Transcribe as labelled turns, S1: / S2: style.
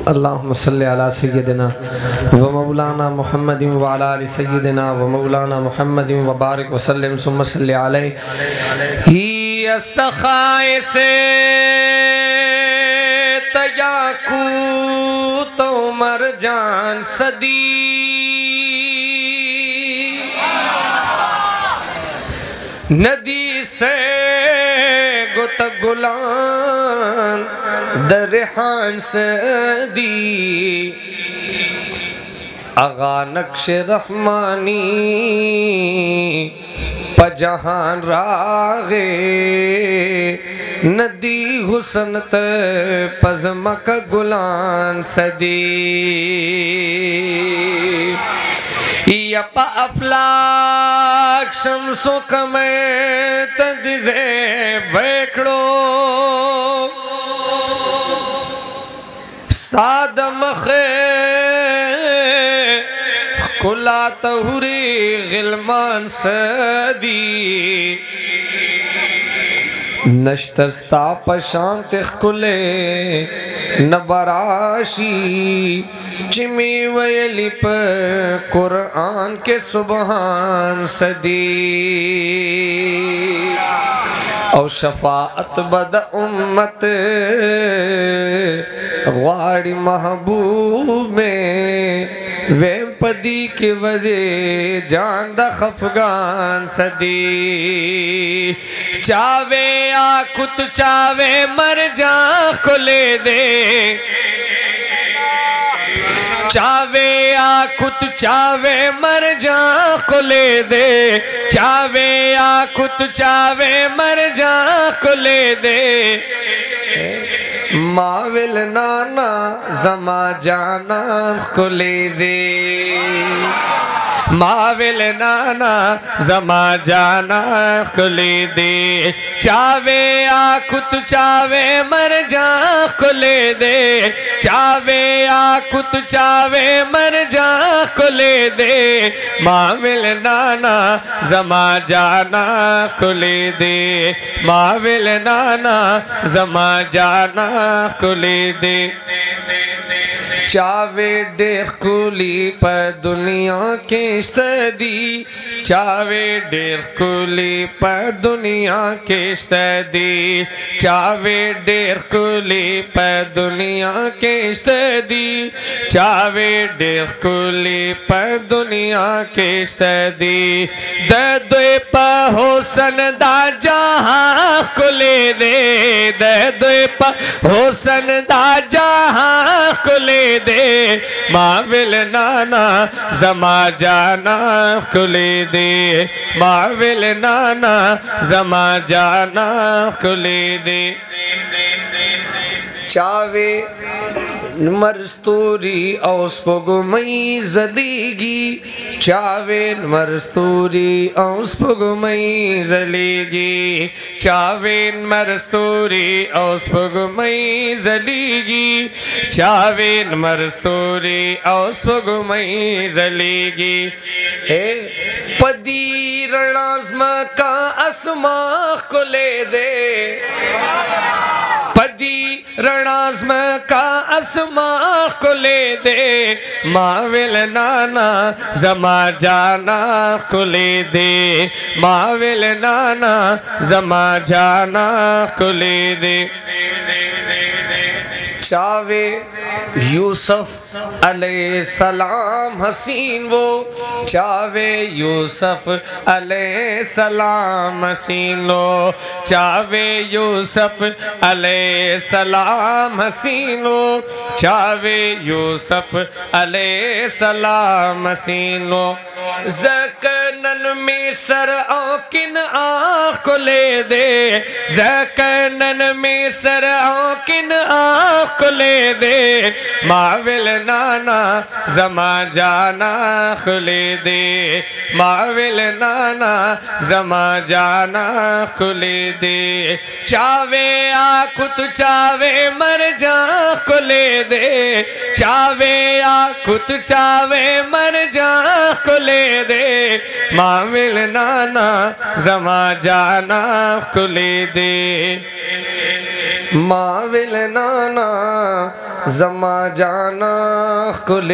S1: अल्लाहुम्मा सल्लि अला सय्यदिना व मौलाना मुहम्मदिन व अला आलि सय्यदिना व मौलाना मुहम्मदिन व बारिक व सल्लिम सुम्मा सल्लि अलैहि ही अस्ख़ाए से तयाकू तो मरजान सदी नदी से गुत गुलान दरहान सदी आगा नक्श रहमानी पजहान रागे नदी हुसनत पजमक गुलान सदी यपा अफलाक शम्सो कमे तदिजे बैकड़ो सादम खे कुला तहुरी गिलमान सदी नश्तस्ता पशांत कुले नबराशी चिमी वयलिप कुरान के सुबहान सदी और शफाअत बद उम्मत वाड़ी महबूब में वे पदी के वजह जान द खफगान सदी चावे आकुत चावे मर जा को ले दे चावे आकुत चावे मर जा को ले दे चावे आकुत चावे मर जा को ले दे माविल नाना जमा जाना को ले दे माविल नाना जमा जाना को ले दे चावे आकुत चावे मर जा को ले दे चावे आकुत चावे मर जा को ले दे माविल नाना जमा जाना को ले दे माविल नाना जमा जाना को ले दे चावे डेर कुली पर दुनिया के सदी चावे डेर कुली पर दुनिया के सदी चावे डेर कुली पर दुनिया के सदी चावे डेर कुली पर दुनिया के सदी दे पर होसन दा जहां को ले दे दे पर होसन दा जहां को ले दे माविल नाना जमा जाना को ले दे माविल नाना जमा जाना को ले दे चावे मरस्तूरी औस्पुगमई जलेगी चावे मरस्तूरी औस्पुगमई जलेगी चावे मरस्तूरी औस्पुगमई जलेगी चावे मरस्तूरी औस्पुगमई जलेगी हे पदी रणाज़्म का असमा को ले दे पदी रणाज़्म का असमा को ले दे माविल नाना जमा जाना को ले दे माविल नाना जमा जाना को ले दे चावे यूसुफ अलैहिस्सलाम हसीन वो चावे यूसुफ अलैहिस्सलाम हसीन वो चावे यूसुफ अलैहिस्सलाम हसीन वो चावे यूसुफ अलैहिस्सलाम हसीन वो ज़कनन में सर औकिन आँख को ले दे ज़कनन में सर औकिन आँख को ले दे माविल नाना जमा जाना को ले दे माविल नाना जमा जाना को ले दे चावे आकुत चावे मर जा को ले दे चावे आकुत चावे मर जा को ले दे माविल नाना जमा जाना को ले दे माविल नाना जमा जाना खुले